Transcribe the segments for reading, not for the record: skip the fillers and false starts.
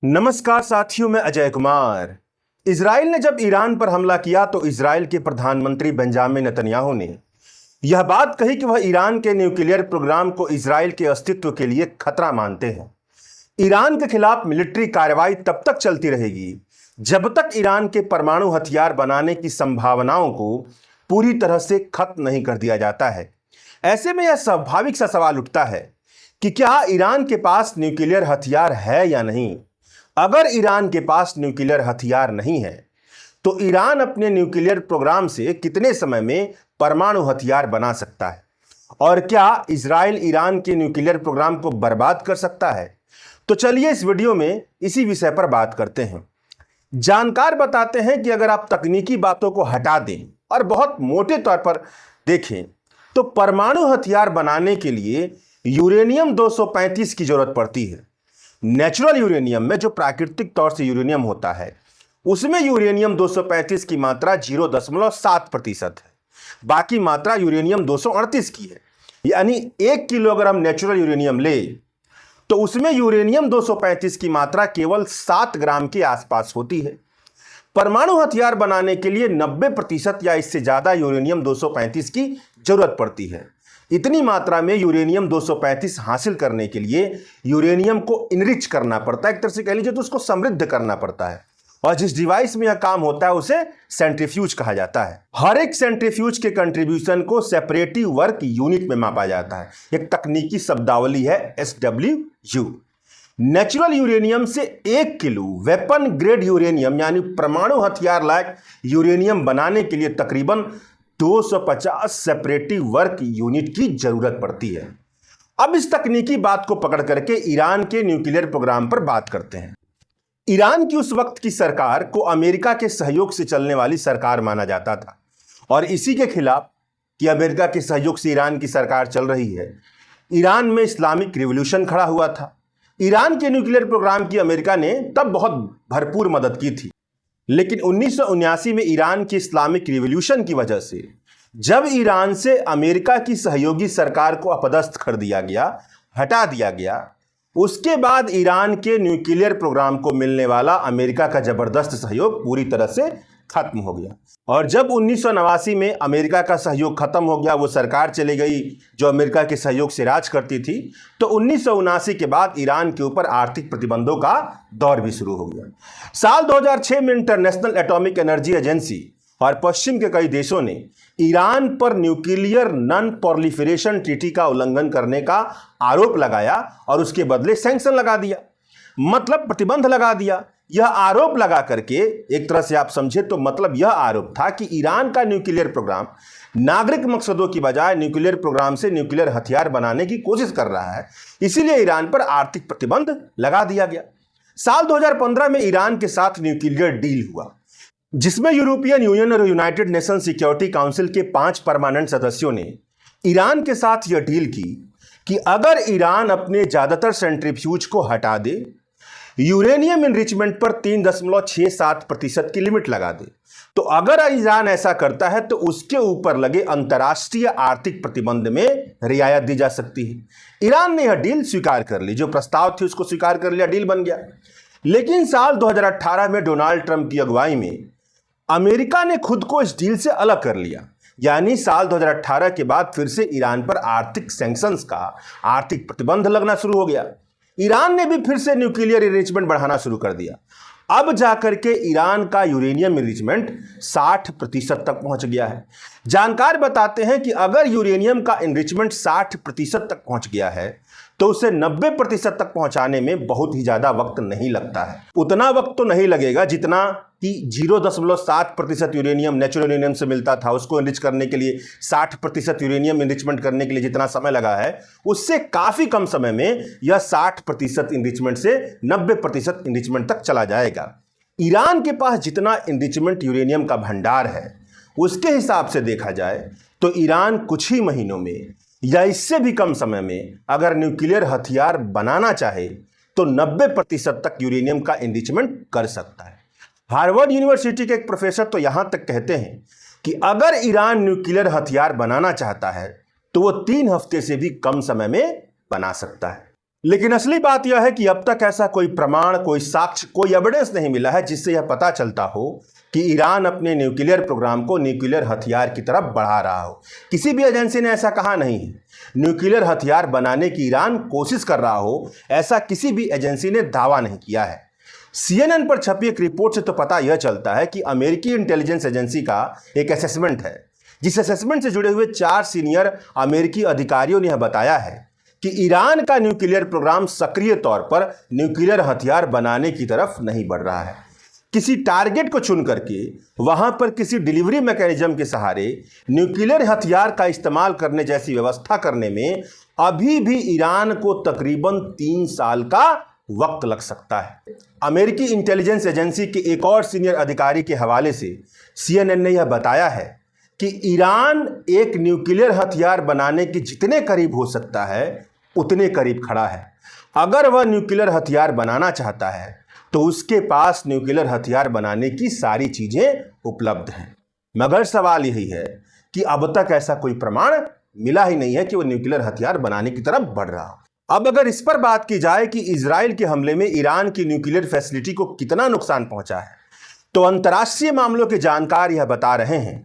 नमस्कार साथियों, मैं अजय कुमार। इजराइल ने जब ईरान पर हमला किया तो इजराइल के प्रधानमंत्री बेंजामिन नेतन्याहू ने यह बात कही कि वह ईरान के न्यूक्लियर प्रोग्राम को इजराइल के अस्तित्व के लिए खतरा मानते हैं। ईरान के खिलाफ मिलिट्री कार्रवाई तब तक चलती रहेगी जब तक ईरान के परमाणु हथियार बनाने की संभावनाओं को पूरी तरह से खत्म नहीं कर दिया जाता है। ऐसे में यह स्वाभाविक सा सवाल उठता है कि क्या ईरान के पास न्यूक्लियर हथियार है या नहीं। अगर ईरान के पास न्यूक्लियर हथियार नहीं है तो ईरान अपने न्यूक्लियर प्रोग्राम से कितने समय में परमाणु हथियार बना सकता है, और क्या इजराइल ईरान के न्यूक्लियर प्रोग्राम को बर्बाद कर सकता है। तो चलिए इस वीडियो में इसी विषय पर बात करते हैं। जानकार बताते हैं कि अगर आप तकनीकी बातों को हटा दें और बहुत मोटे तौर पर देखें तो परमाणु हथियार बनाने के लिए यूरेनियम 235 की जरूरत पड़ती है। नेचुरल यूरेनियम में, जो प्राकृतिक तौर से यूरेनियम होता है, उसमें यूरेनियम 235 की मात्रा 0.7% है। बाकी मात्रा यूरेनियम 238 की है। यानी 1 किलो अगर हम नेचुरल यूरेनियम ले तो उसमें यूरेनियम 235 की मात्रा केवल 7 ग्राम के आसपास होती है। परमाणु हथियार बनाने के लिए 90% या इससे ज्यादा यूरेनियम 235 की जरूरत पड़ती है। इतनी मात्रा में यूरेनियम 235 हासिल करने के लिए यूरेनियम को इनरिच करना पड़ता है, एक तरह से कह लीजिए तो उसको समृद्ध करना पड़ता है। और जिस डिवाइस में यह काम होता है उसे सेंट्रीफ्यूज कहा जाता है। हर एक सेंट्रीफ्यूज के कंट्रीब्यूशन को सेपरेटिव वर्क यूनिट में मापा जाता है। एक तकनीकी शब्दावली है SWU। नेचुरल यूरेनियम से 1 किलो वेपन ग्रेड यूरेनियम यानी परमाणु हथियार लायक यूरेनियम बनाने के लिए तकरीबन 250 सेपरेटिव वर्क यूनिट की जरूरत पड़ती है। अब इस तकनीकी बात को पकड़ करके ईरान के न्यूक्लियर प्रोग्राम पर बात करते हैं। ईरान की उस वक्त की सरकार को अमेरिका के सहयोग से चलने वाली सरकार माना जाता था, और इसी के खिलाफ कि अमेरिका के सहयोग से ईरान की सरकार चल रही है, ईरान में इस्लामिक रिवॉल्यूशन खड़ा हुआ था। ईरान के न्यूक्लियर प्रोग्राम की अमेरिका ने तब बहुत भरपूर मदद की थी, लेकिन 1979 में ईरान की इस्लामिक रिवॉल्यूशन की वजह से जब ईरान से अमेरिका की सहयोगी सरकार को अपदस्थ कर दिया गया, हटा दिया गया, उसके बाद ईरान के न्यूक्लियर प्रोग्राम को मिलने वाला अमेरिका का जबरदस्त सहयोग पूरी तरह से खत्म हो गया। और जब 1989 में अमेरिका का सहयोग खत्म हो गया, वो सरकार चली गई जो अमेरिका के सहयोग से राज करती थी, तो 1979 के बाद ईरान के ऊपर आर्थिक प्रतिबंधों का दौर भी शुरू हो गया। साल 2006 में इंटरनेशनल एटॉमिक एनर्जी एजेंसी और पश्चिम के कई देशों ने ईरान पर न्यूक्लियर नॉन प्रोलिफरेशन ट्रीटी का उल्लंघन करने का आरोप लगाया और उसके बदले सैंक्शन लगा दिया, मतलब प्रतिबंध लगा दिया। यह आरोप लगा करके एक तरह से आप समझे तो मतलब यह आरोप था कि ईरान का न्यूक्लियर प्रोग्राम नागरिक मकसदों की बजाय न्यूक्लियर प्रोग्राम से न्यूक्लियर हथियार बनाने की कोशिश कर रहा है, इसीलिए ईरान पर आर्थिक प्रतिबंध लगा दिया गया। साल 2015 में ईरान के साथ न्यूक्लियर डील हुआ, जिसमें यूरोपियन यूनियन और यूनाइटेड नेशन सिक्योरिटी काउंसिल के 5 परमानेंट सदस्यों ने ईरान के साथ यह डील की कि अगर ईरान अपने ज्यादातर सेंट्रीफ्यूज को हटा दे, यूरेनियम एनरिचमेंट पर 3.67% की लिमिट लगा दे, तो अगर ईरान ऐसा करता है तो उसके ऊपर लगे अंतर्राष्ट्रीय आर्थिक प्रतिबंध में रियायत दी जा सकती है। ईरान ने यह डील स्वीकार कर ली, जो प्रस्ताव थी उसको स्वीकार कर लिया, डील बन गया। लेकिन साल 2018 में डोनाल्ड ट्रंप की अगुवाई में अमेरिका ने खुद को इस डील से अलग कर लिया। यानी साल 2018 के बाद फिर से ईरान पर आर्थिक सैंक्शंस का, आर्थिक प्रतिबंध लगना शुरू हो गया। ईरान ने भी फिर से न्यूक्लियर एनरिचमेंट बढ़ाना शुरू कर दिया। अब जाकर के ईरान का यूरेनियम एनरिचमेंट 60% तक पहुंच गया है। जानकार बताते हैं कि अगर यूरेनियम का एनरिचमेंट 60% तक पहुंच गया है तो उसे 90% तक पहुंचाने में बहुत ही ज्यादा वक्त नहीं लगता है। उतना वक्त तो नहीं लगेगा जितना कि 0.7% यूरेनियम नेचुरल यूरेनियम से मिलता था, उसको एनरिच करने के लिए 60% यूरेनियम एनरिचमेंट करने के लिए जितना समय लगा है, उससे काफी कम समय में यह 60% एनरिचमेंट से 90% एनरिचमेंट तक चला जाएगा। ईरान के पास जितना एनरिचमेंट यूरेनियम का भंडार है, उसके हिसाब से देखा जाए तो ईरान कुछ ही महीनों में या इससे भी कम समय में अगर न्यूक्लियर हथियार बनाना चाहे तो 90% तक यूरेनियम का एनरिचमेंट कर सकता है। हार्वर्ड यूनिवर्सिटी के एक प्रोफेसर तो यहां तक कहते हैं कि अगर ईरान न्यूक्लियर हथियार बनाना चाहता है तो वो 3 हफ्ते से भी कम समय में बना सकता है। लेकिन असली बात यह है कि अब तक ऐसा कोई प्रमाण, कोई साक्ष्य, कोई एविडेंस नहीं मिला है जिससे यह पता चलता हो कि ईरान अपने न्यूक्लियर प्रोग्राम को न्यूक्लियर हथियार की तरफ बढ़ा रहा हो। किसी भी एजेंसी ने ऐसा कहा नहीं है। न्यूक्लियर हथियार बनाने की ईरान कोशिश कर रहा हो, ऐसा किसी भी एजेंसी ने दावा नहीं किया है। CNN पर छपी एक रिपोर्ट से तो पता यह चलता है कि अमेरिकी इंटेलिजेंस एजेंसी का एक असेसमेंट है, जिस असेसमेंट से जुड़े हुए 4 सीनियर अमेरिकी अधिकारियों ने यह बताया है कि ईरान का न्यूक्लियर प्रोग्राम सक्रिय तौर पर न्यूक्लियर हथियार बनाने की तरफ नहीं बढ़ रहा है। किसी टारगेट को चुन करके वहां पर किसी डिलीवरी मैकेनिज्म के सहारे न्यूक्लियर हथियार का इस्तेमाल करने जैसी व्यवस्था करने में अभी भी ईरान को तकरीबन 3 साल का वक्त लग सकता है। अमेरिकी इंटेलिजेंस एजेंसी के एक और सीनियर अधिकारी के हवाले से CNN ने यह बताया है कि ईरान एक न्यूक्लियर हथियार बनाने के जितने करीब हो सकता है उतने करीब खड़ा है। अगर वह न्यूक्लियर हथियार बनाना चाहता है तो उसके पास न्यूक्लियर हथियार बनाने की सारी चीजें उपलब्ध हैं, मगर सवाल यही है कि अब तक ऐसा कोई प्रमाण मिला ही नहीं है कि वह न्यूक्लियर हथियार बनाने की तरफ बढ़ रहा हो। अब अगर इस पर बात की जाए कि इजराइल के हमले में ईरान की न्यूक्लियर फैसिलिटी को कितना नुकसान पहुंचा है, तो अंतर्राष्ट्रीय मामलों के जानकार यह बता रहे हैं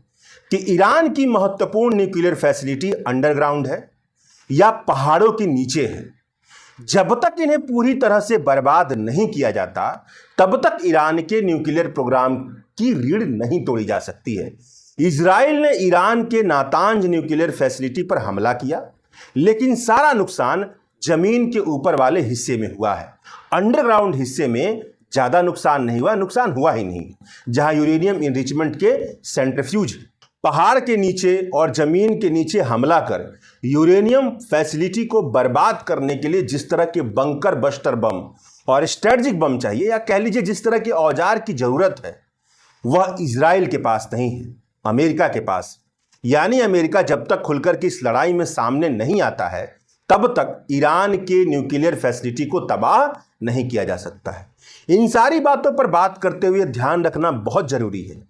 कि ईरान की महत्वपूर्ण न्यूक्लियर फैसिलिटी अंडरग्राउंड है या पहाड़ों के नीचे है। जब तक इन्हें पूरी तरह से बर्बाद नहीं किया जाता, तब तक ईरान के न्यूक्लियर प्रोग्राम की रीढ़ नहीं तोड़ी जा सकती है। इजराइल ने ईरान के नातांज न्यूक्लियर फैसिलिटी पर हमला किया, लेकिन सारा नुकसान जमीन के ऊपर वाले हिस्से में हुआ है। अंडरग्राउंड हिस्से में ज्यादा नुकसान नहीं हुआ, नुकसान हुआ ही नहीं, जहां यूरेनियम इनरिचमेंट के सेंट्रीफ्यूज पहाड़ के नीचे और जमीन के नीचे हमला कर यूरेनियम फैसिलिटी को बर्बाद करने के लिए जिस तरह के बंकर बस्टर बम और स्ट्रेटजिक बम चाहिए, या कह लीजिए जिस तरह के औजार की जरूरत है, वह इजराइल के पास नहीं है, अमेरिका के पास। यानी अमेरिका जब तक खुलकर के इस लड़ाई में सामने नहीं आता है, तब तक ईरान के न्यूक्लियर फैसिलिटी को तबाह नहीं किया जा सकता है। इन सारी बातों पर बात करते हुए ध्यान रखना बहुत जरूरी है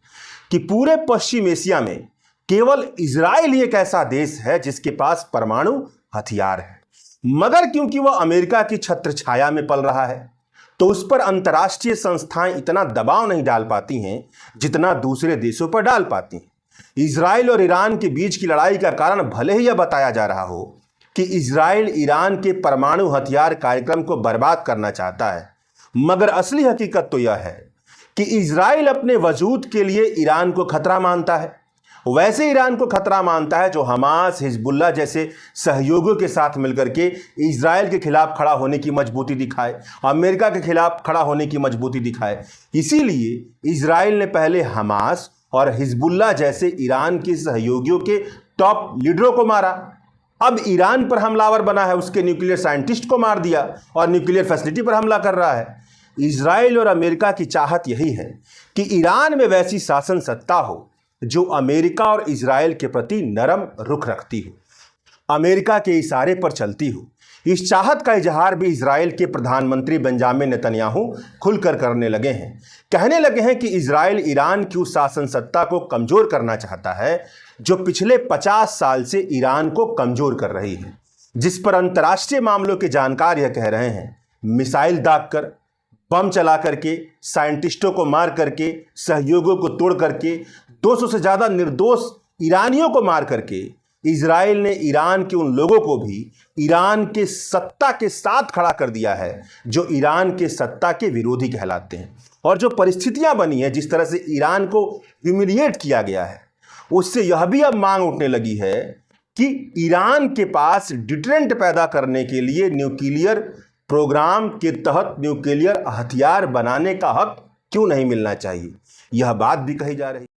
कि पूरे पश्चिम एशिया में केवल इजराइल ही एक ऐसा देश है जिसके पास परमाणु हथियार है, मगर क्योंकि वह अमेरिका की छत्र छाया में पल रहा है, तो उस पर अंतर्राष्ट्रीय संस्थाएं इतना दबाव नहीं डाल पाती हैं जितना दूसरे देशों पर डाल पाती हैं। इजराइल और ईरान के बीच की लड़ाई का कारण भले ही यह बताया जा रहा हो कि इजराइल ईरान के परमाणु हथियार कार्यक्रम को बर्बाद करना चाहता है, मगर असली हकीकत तो यह है कि इजराइल अपने वजूद के लिए ईरान को खतरा मानता है। वैसे ईरान को खतरा मानता है जो हमास, हिजबुल्लाह जैसे सहयोगियों के साथ मिलकर के इजराइल के खिलाफ खड़ा होने की मजबूती दिखाए, अमेरिका के खिलाफ खड़ा होने की मजबूती दिखाए। इसीलिए इजराइल ने पहले हमास और हिजबुल्लाह जैसे ईरान के सहयोगियों के टॉप लीडरों को मारा। अब ईरान पर हमलावर बना है, उसके न्यूक्लियर साइंटिस्ट को मार दिया और न्यूक्लियर फैसिलिटी पर हमला कर रहा है। इजराइल और अमेरिका की चाहत यही है कि ईरान में वैसी शासन सत्ता हो जो अमेरिका और इजराइल के प्रति नरम रुख रखती हो, अमेरिका के इशारे पर चलती हो। इस चाहत का इजहार भी इजराइल के प्रधानमंत्री बेंजामिन नेतन्याहू खुलकर करने लगे हैं। कहने लगे हैं कि इजराइल ईरान की उस शासन सत्ता को कमजोर करना चाहता है जो पिछले 50 साल से ईरान को कमजोर कर रही है, जिस पर अंतर्राष्ट्रीय मामलों के जानकार यह कह रहे हैं मिसाइल दागकर, बम चला करके, साइंटिस्टों को मार करके, सहयोगियों को तोड़ करके, 200 से ज्यादा निर्दोष ईरानियों को मार करके इजराइल ने ईरान के उन लोगों को भी ईरान के सत्ता के साथ खड़ा कर दिया है जो ईरान के सत्ता के विरोधी कहलाते हैं। और जो परिस्थितियां बनी है, जिस तरह से ईरान को ह्यूमिलिएट किया गया है, उससे यह भी अब मांग उठने लगी है कि ईरान के पास डिटरेंट पैदा करने के लिए न्यूक्लियर प्रोग्राम के तहत न्यूक्लियर हथियार बनाने का हक क्यों नहीं मिलना चाहिए। यह बात भी कही जा रही है।